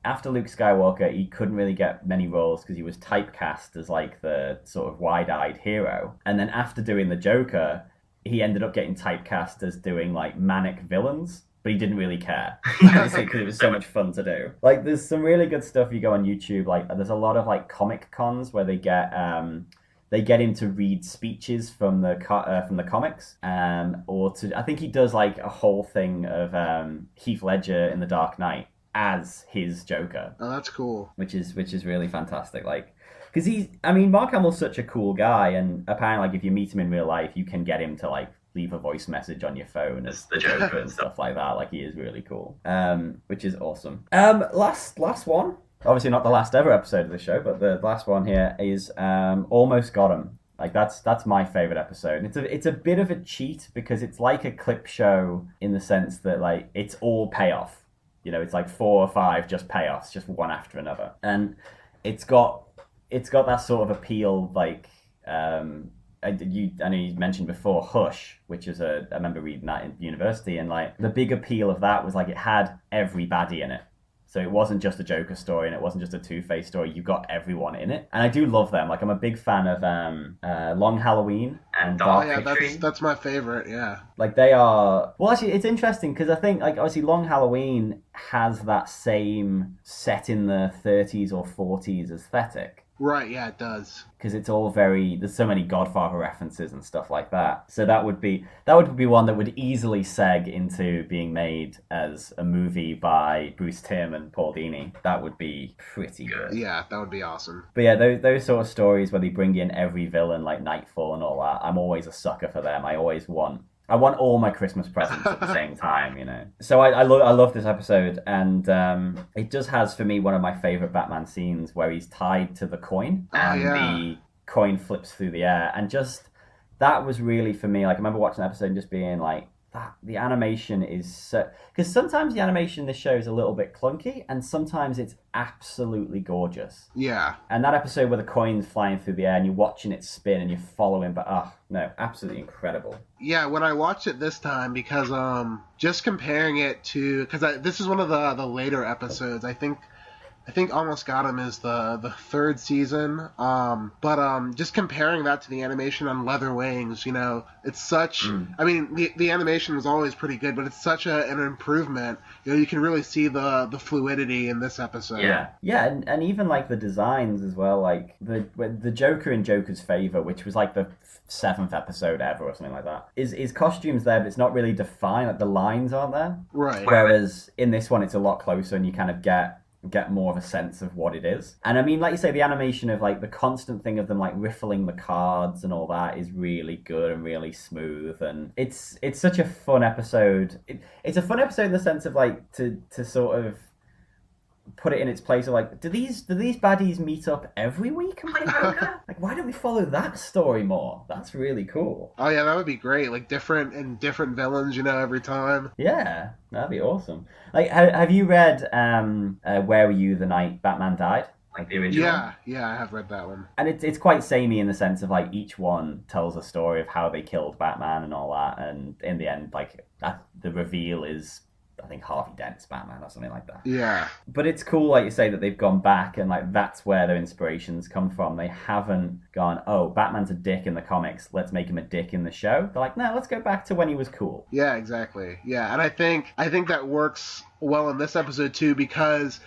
after Luke Skywalker, he couldn't really get many roles because he was typecast as like the sort of wide-eyed hero. And then after doing the Joker, he ended up getting typecast as doing like manic villains, but he didn't really care because it was so much fun to do. Like, there's some really good stuff you go on YouTube. Like, there's a lot of like comic cons where they get him to read speeches from the comics, I think he does like a whole thing of Heath Ledger in The Dark Knight as his Joker. Oh, that's cool. Which is really fantastic. Like, because Mark Hamill's such a cool guy, and apparently, like, if you meet him in real life, you can get him to like leave a voice message on your phone as the Joker and stuff like that. Like, he is really cool. Which is awesome. Last one. Obviously not the last ever episode of the show, but the last one here is Almost Got Him. Like that's my favorite episode. It's a bit of a cheat because it's like a clip show in the sense that like it's all payoff. It's like 4 or 5 just payoffs, just one after another, and it's got that sort of appeal. Like I know you mentioned before Hush, which is I remember reading that in university, and like the big appeal of that was like it had every baddie in it. So it wasn't just a Joker story, and it wasn't just a Two-Face story. You got everyone in it, and I do love them. Like I'm a big fan of Long Halloween and Dark Victory. That's my favorite. Yeah, like they are. Well, actually, it's interesting because I think like obviously Long Halloween has that same set in the 30s or 40s aesthetic. Right, yeah, it does. Because it's all there's so many Godfather references and stuff like that. So that would be one that would easily seg into being made as a movie by Bruce Timm and Paul Dini. That would be pretty good. Yeah, that would be awesome. But yeah, those sort of stories where they bring in every villain like Nightfall and all that, I'm always a sucker for them. I want all my Christmas presents at the same time, So I love this episode, and it just has for me one of my favorite Batman scenes where he's tied to the coin and the coin flips through the air, and just that was really for me. Like I remember watching the episode and just being like, that the animation is so, because sometimes the animation in this show is a little bit clunky, and sometimes it's absolutely gorgeous. Yeah. And that episode where the coin's flying through the air and you're watching it spin and you're following, but absolutely incredible. Yeah, when I watched it this time, because just comparing it to, because this is one of the later episodes. I think Almost Got Him is the 3rd season. But just comparing that to the animation on Leather Wings, it's such. I mean, the animation was always pretty good, but it's such an improvement. You can really see the fluidity in this episode. Yeah, and even like the designs as well. Like the Joker in Joker's Favor, which was like the 7th episode ever or something like that. His costume's there, but it's not really defined. Like the lines aren't there. Right. Whereas in this one, it's a lot closer, and you kind of get more of a sense of what it is. And I mean, like you say, the animation of like the constant thing of them like riffling the cards and all that is really good and really smooth, and it's such a fun episode. It's a fun episode in the sense of like to sort of put it in its place of like, do these baddies meet up every week and play poker? Like, why don't we follow that story more? That's really cool. Oh yeah, that would be great. Like different villains, every time. Yeah, that'd be awesome. Like, have you read Where Were You the Night Batman Died? Like the original? Yeah, I have read that one. And it's quite samey in the sense of like each one tells a story of how they killed Batman and all that, and in the end, like the reveal is, I think, Harvey Dent's Batman or something like that. Yeah. But it's cool, like you say, that they've gone back and like that's where their inspirations come from. They haven't gone, oh, Batman's a dick in the comics, let's make him a dick in the show. They're like, no, let's go back to when he was cool. Yeah, exactly. Yeah, and I think that works well in this episode too, because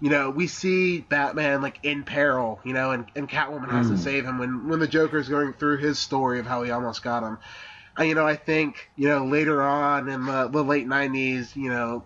we see Batman like in peril, and Catwoman has to save him when the Joker's going through his story of how he almost got him. I think, later on in the late 90s,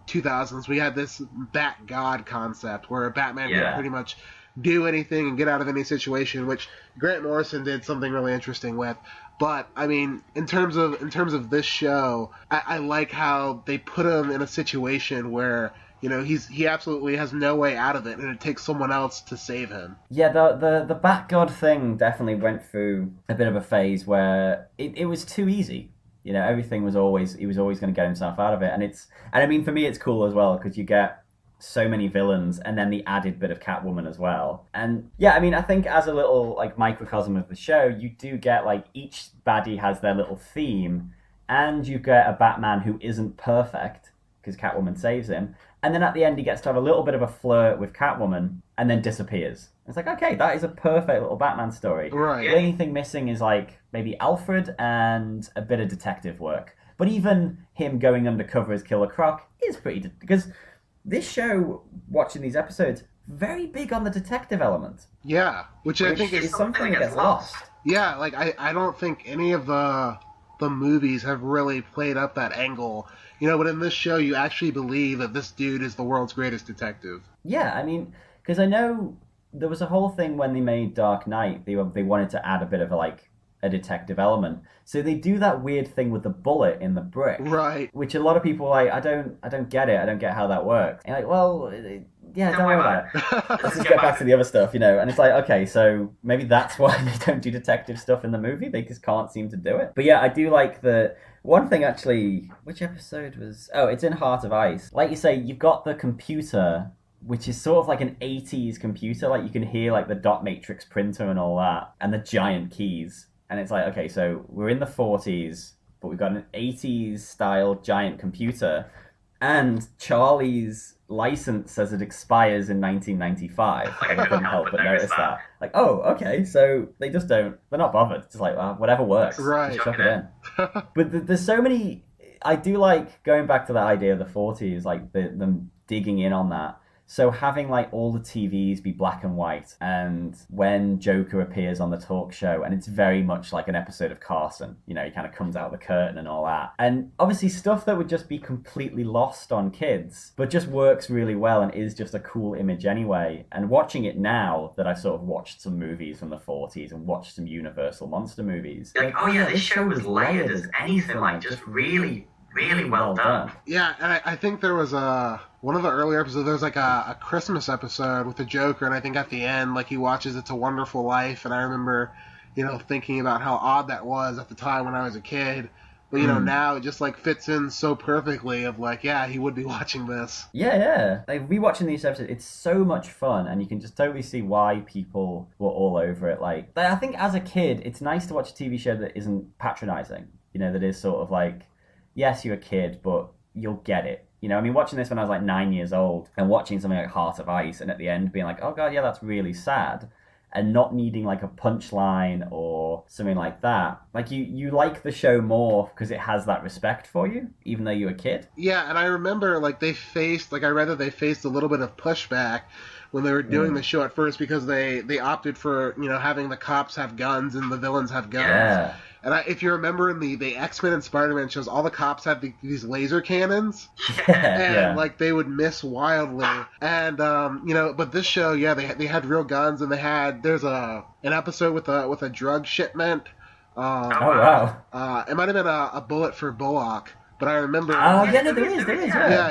2000s, we had this Bat God concept where Batman could Yeah. pretty much do anything and get out of any situation, which Grant Morrison did something really interesting with. But I mean, in terms of this show, I like how they put him in a situation where he absolutely has no way out of it, and it takes someone else to save him. Yeah, the Bat God thing definitely went through a bit of a phase where it was too easy. Everything was always he was always going to get himself out of it, and I mean for me it's cool as well because you get so many villains and then the added bit of Catwoman as well. And yeah, I mean I think as a little like microcosm of the show, you do get like each baddie has their little theme, and you get a Batman who isn't perfect because Catwoman saves him, and then at the end he gets to have a little bit of a flirt with Catwoman and then disappears. It's like, okay, that is a perfect little Batman story. Right. The only thing missing is like maybe Alfred and a bit of detective work. But even him going undercover as Killer Croc is pretty because this show, watching these episodes, very big on the detective element, Yeah, which I which think is is something that gets lost. yeah, like I don't think any of the movies have really played up that angle. But in this show you actually believe that this dude is the world's greatest detective. Yeah, I mean, because I know there was a whole thing when they made Dark Knight. They wanted to add a bit of a detective element, so they do that weird thing with the bullet in the brick, Right. which a lot of people are like. I don't get it. I don't get how that works. And you're like, well, yeah, don't worry about it. Let's just get back to the other stuff, And it's like, okay, so maybe that's why they don't do detective stuff in the movie. They just can't seem to do it. But yeah, I do like the one thing actually. Which episode was? Oh, it's in Heart of Ice. Like you say, you've got the computer, which is sort of like an 80s computer. Like you can hear like the dot matrix printer and all that, and the giant keys. And it's like, okay, so we're in the 40s, but we've got an 80s style giant computer, and Charlie's license says it expires in 1995. And I couldn't help but notice that. Like, oh, okay, so they just don't, they're not bothered. It's just like, whatever works. Right. Just chuck it in. But there's so many, I do like going back to that idea of the 40s, like them digging in on that. So having like all the TVs be black and white, and when Joker appears on the talk show, and it's very much like an episode of Carson, he kind of comes out of the curtain and all that. And obviously stuff that would just be completely lost on kids, but just works really well and is just a cool image anyway. And watching it now that I've sort of watched some movies from the 40s and watched some Universal monster movies, like, oh yeah, this show was layered as anything, like just really, really well done. Yeah, and I think there was one of the earlier episodes. There was like a Christmas episode with the Joker, and I think at the end, like he watches "It's a Wonderful Life," and I remember, thinking about how odd that was at the time when I was a kid. But now it just like fits in so perfectly. Of like, yeah, he would be watching this. Yeah. Like rewatching these episodes, it's so much fun, and you can just totally see why people were all over it. Like, I think as a kid, it's nice to watch a TV show that isn't patronizing. That is sort of like, yes, you're a kid, but you'll get it. I mean, watching this when I was like 9 years old and watching something like Heart of Ice and at the end being like, oh god, yeah, that's really sad, and not needing like a punchline or something like that. Like you like the show more because it has that respect for you, even though you're a kid. Yeah, and I remember like I read that they faced a little bit of pushback when they were doing the show at first because they opted for having the cops have guns and the villains have guns. Yeah. And if you remember in the X-Men and Spider-Man shows, all the cops had these laser cannons, and like they would miss wildly. And but this show, yeah, they had real guns, and there's an episode with a drug shipment. Oh wow! It might have been a bullet for Bullock, but I remember. Oh yeah, no, there is.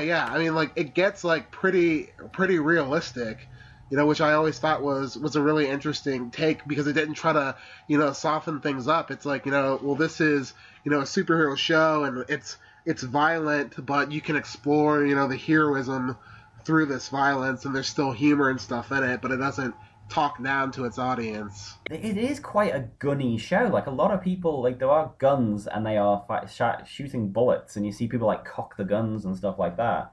Yeah. I mean, like it gets like pretty realistic. Which I always thought was a really interesting take because it didn't try to, soften things up. It's like, well, this is, a superhero show and it's violent, but you can explore, the heroism through this violence, and there's still humor and stuff in it, but it doesn't talk down to its audience. It is quite a gunny show. Like a lot of people, like there are guns and they are shooting bullets, and you see people like cock the guns and stuff like that,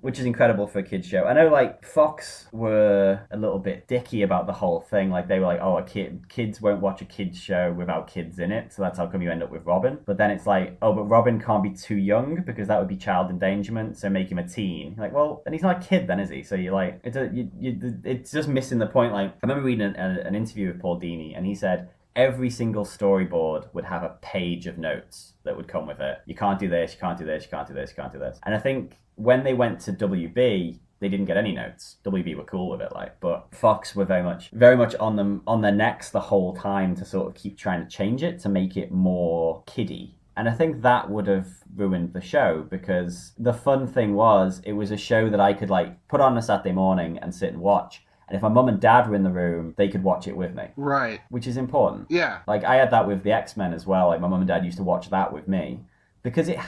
which is incredible for a kids show. I know like Fox were a little bit dicky about the whole thing. Like they were like, oh, kids won't watch a kids show without kids in it, so that's how come you end up with Robin. But then it's like, oh, but Robin can't be too young because that would be child endangerment, so make him a teen. You're like, well, then he's not a kid then, is he? So you're like, it's just missing the point. Like I remember reading an interview with Paul Dini, and he said every single storyboard would have a page of notes that would come with it. You can't do this, you can't do this, you can't do this, you can't do this. And I think when they went to WB, they didn't get any notes. WB were cool with it, but Fox were very much on their necks the whole time to sort of keep trying to change it to make it more kiddie. And I think that would have ruined the show, because the fun thing was, it was a show that I could put on a Saturday morning and sit and watch. And if my mum and dad were in the room, they could watch it with me. Right. Which is important. Yeah. I had that with the X-Men as well. My mum and dad used to watch that with me. Because it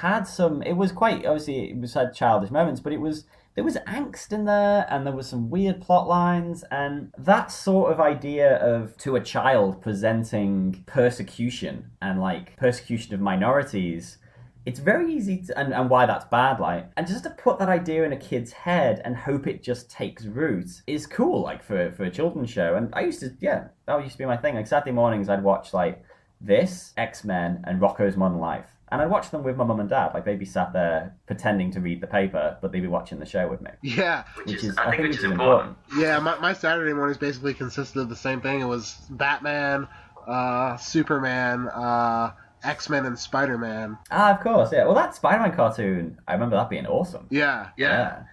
was quite, obviously, had childish moments, but there was angst in there, and there was some weird plot lines, and that sort of idea of, to a child, presenting persecution and persecution of minorities, it's very easy to, and why that's bad, and just to put that idea in a kid's head and hope it just takes root is cool, for a children's show. And that used to be my thing. Saturday mornings I'd watch this, X-Men, and Rocko's Modern Life. And I'd watch them with my mum and dad. They'd be sat there pretending to read the paper, but they'd be watching the show with me. Yeah. Which is important. Yeah, my Saturday mornings basically consisted of the same thing. It was Batman, Superman, X-Men, and Spider-Man. Ah, of course, yeah. Well, that Spider-Man cartoon, I remember that being awesome. Yeah.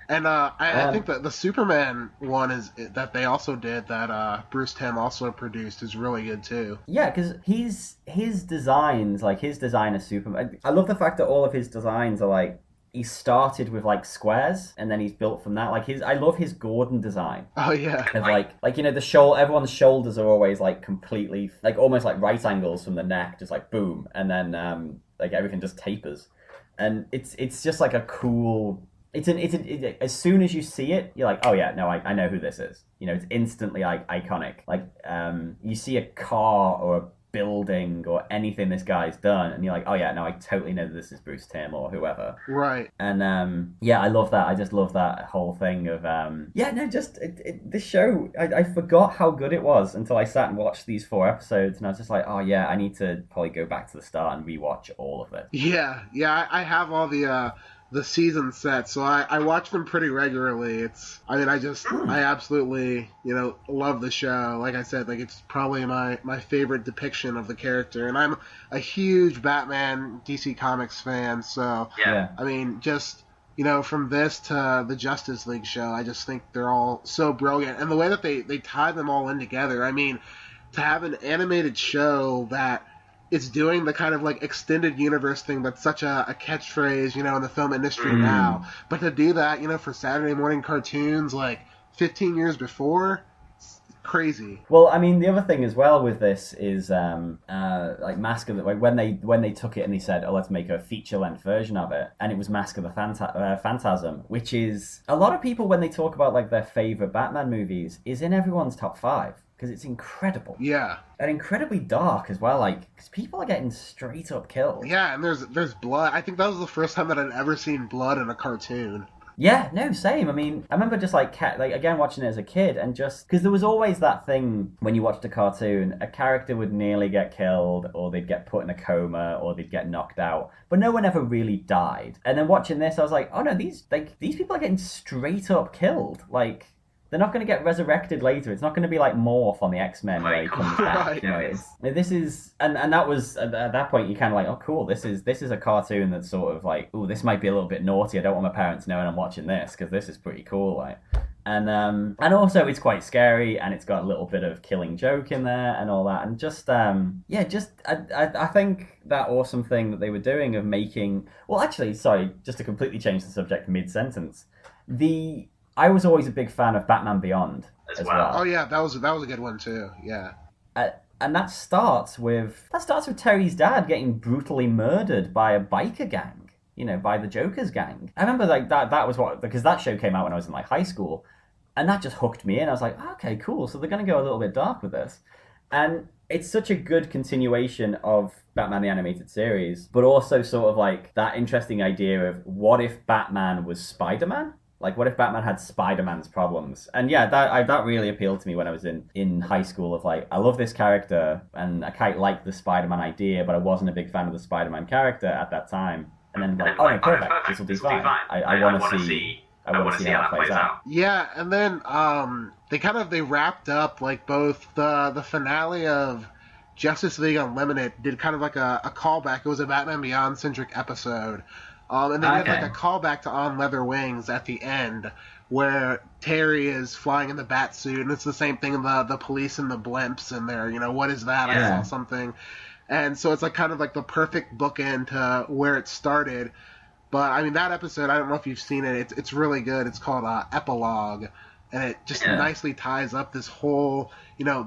And I think that the Superman one that they also did, that Bruce Timm also produced, is really good too. Yeah, because his designs, his design of Superman, I love the fact that all of his designs are he started with squares, and then he's built from that. I love his Gordon design. Oh yeah. Of the shoulder, everyone's shoulders are always completely almost right angles from the neck, just boom, and then everything just tapers, and it's just a cool. It's as soon as you see it, you're oh yeah, no, I know who this is. It's instantly iconic. You see a car or a building or anything this guy's done, and you're oh yeah, no, I totally know that this is Bruce Timm or whoever. Right. And I love that. I just love that whole thing of this show. I forgot how good it was until I sat and watched these 4 episodes, and I was just oh yeah, I need to probably go back to the start and rewatch all of it. Yeah, I have all the season set, so I watch them pretty regularly. I absolutely, love the show. Like I said, it's probably my favorite depiction of the character, and I'm a huge Batman DC Comics fan, so yeah. Just from this to the Justice League show, I just think they're all so brilliant, and the way that they tie them all in together. To have an animated show that it's doing the kind of extended universe thing that's such a catchphrase, in the film industry now. But to do that, for Saturday morning cartoons 15 years before, it's crazy. Well, the other thing as well with this is Mask of the when they took it and they said, oh, let's make a feature-length version of it, and it was Mask of the Phantasm, which is a lot of people when they talk about their favorite Batman movies is in everyone's top 5. Because it's incredible. Yeah. And incredibly dark as well, because people are getting straight up killed. Yeah, and there's blood. I think that was the first time that I'd ever seen blood in a cartoon. Yeah, no, same. I remember just again watching it as a kid, and just because there was always that thing when you watched a cartoon, a character would nearly get killed, or they'd get put in a coma, or they'd get knocked out, but no one ever really died. And then watching this, I was oh no, these people are getting straight up killed. They're not going to get resurrected later. It's not going to be Morph on the X-Men where he comes back. This is, and that was at that point you kind of oh cool, this is a cartoon that's sort of ooh, this might be a little bit naughty. I don't want my parents knowing I'm watching this because this is pretty cool. And also it's quite scary, and it's got a little bit of Killing Joke in there and all that, and I think that awesome thing that they were doing of making. Well, actually, sorry, just to completely change the subject mid-sentence, I was always a big fan of Batman Beyond as well. Oh yeah, that was a good one too. Yeah. And that starts with Terry's dad getting brutally murdered by a biker gang, by the Joker's gang. I remember that was because that show came out when I was in high school, and that just hooked me in. I was okay, cool. So they're going to go a little bit dark with this. And it's such a good continuation of Batman the Animated Series, but also sort of that interesting idea of what if Batman was Spider-Man? What if Batman had Spider-Man's problems? And yeah, that really appealed to me when I was in high school of I love this character, and I quite like the Spider-Man idea, but I wasn't a big fan of the Spider-Man character at that time. And then oh no, perfect, this will be fine. I want to see how it plays out. Yeah, and then they wrapped up both the finale of Justice League Unlimited did kind of like a callback. It was a Batman Beyond centric episode. And they did like a callback to On Leather Wings at the end, where Terry is flying in the bat suit, and it's the same thing in the police and the blimps, and they're, what is that? I saw something. And so it's like kind of like the perfect bookend to where it started. But I mean, that episode, I don't know if you've seen it. It's really good. It's called Epilogue, and it just nicely ties up this whole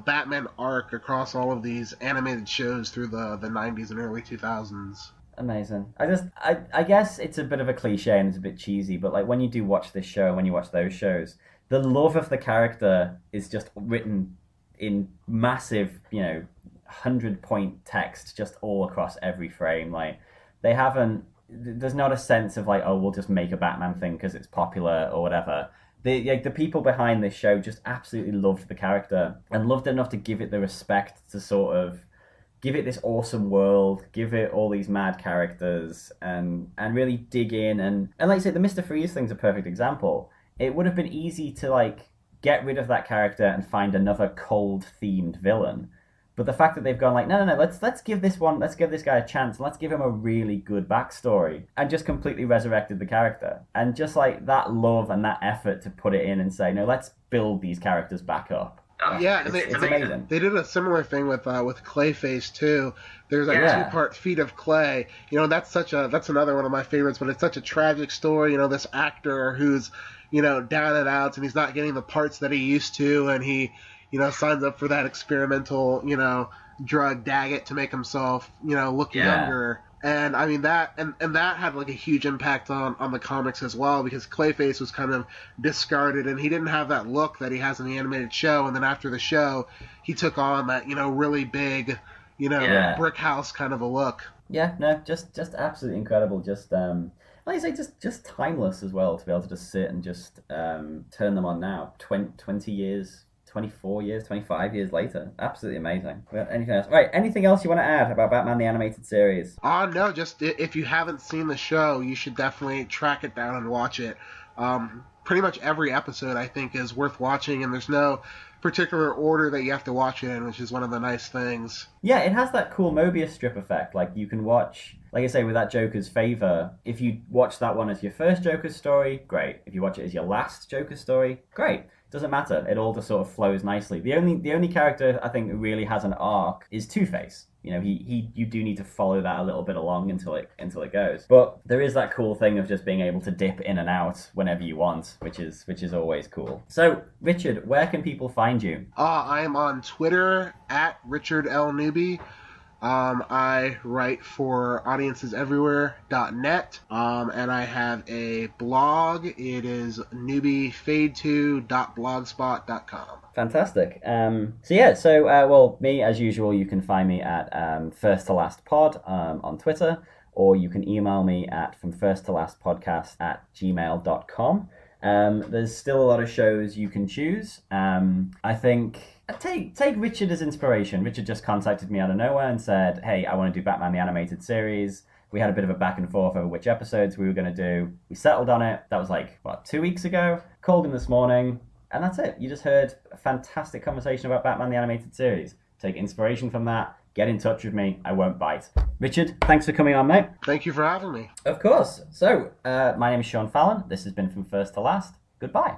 Batman arc across all of these animated shows through the 90s and early 2000s. Amazing. I guess it's a bit of a cliche and it's a bit cheesy, but like when you do watch this show and when you watch those shows, the love of the character is just written in massive, 100-point text just all across every frame. Like there's not a sense of like, oh, we'll just make a Batman thing because it's popular or whatever. The people behind this show just absolutely loved the character and loved it enough to give it the respect to sort of give it this awesome world, give it all these mad characters, and really dig in. And like I say, the Mr. Freeze thing's a perfect example. It would have been easy to like get rid of that character and find another cold-themed villain. But the fact that they've gone like, no, let's give this guy a chance, and let's give him a really good backstory, and just completely resurrected the character. And just like that love and that effort to put it in and say, no, let's build these characters back up. Yeah, it's amazing. They did a similar thing with Clayface too. There's like 2-part Feet of Clay. That's another one of my favorites, but it's such a tragic story. This actor who's down and out, and he's not getting the parts that he used to, and he signs up for that experimental drug Daggett to make himself look younger. And I mean that had like a huge impact on the comics as well, because Clayface was kind of discarded and he didn't have that look that he has in the animated show. And then after the show, he took on that really big brick house kind of a look. Yeah, no, just absolutely incredible. Just like I say, just timeless as well to be able to just sit and just turn them on now. 20 years. 24 years, 25 years later. Absolutely amazing. Anything else? Right, anything else you want to add about Batman the Animated Series? No, just if you haven't seen the show, you should definitely track it down and watch it. Pretty much every episode, I think, is worth watching, and there's no particular order that you have to watch it in, which is one of the nice things. Yeah, it has that cool Mobius strip effect. Like, you can watch, like I say, with that Joker's Favor, if you watch that one as your first Joker's story, great. If you watch it as your last Joker's story, great. Doesn't matter. It all just sort of flows nicely. The only character I think that really has an arc is Two-Face. You do need to follow that a little bit along until it goes. But there is that cool thing of just being able to dip in and out whenever you want, which is always cool. So, Richard, where can people find you? I am on Twitter at Richard L. Newby. I write for audienceseverywhere.net, and I have a blog. It is newbyfade2.blogspot.com. Fantastic. Me, as usual, you can find me at First to Last Pod on Twitter, or you can email me at fromfirsttolastpodcast@gmail.com. There's still a lot of shows you can choose. I think take Richard as inspiration. Richard just contacted me out of nowhere and said, hey, I want to do Batman the Animated Series. We had a bit of a back and forth over which episodes we were going to do. We settled on it. That was 2 weeks ago. Called him this morning, and that's it. You just heard a fantastic conversation about Batman the Animated Series. Take inspiration from that. Get in touch with me. I won't bite. Richard, thanks for coming on, mate. Thank you for having me. Of course. So, my name is Sean Fallon. This has been From First to Last. Goodbye.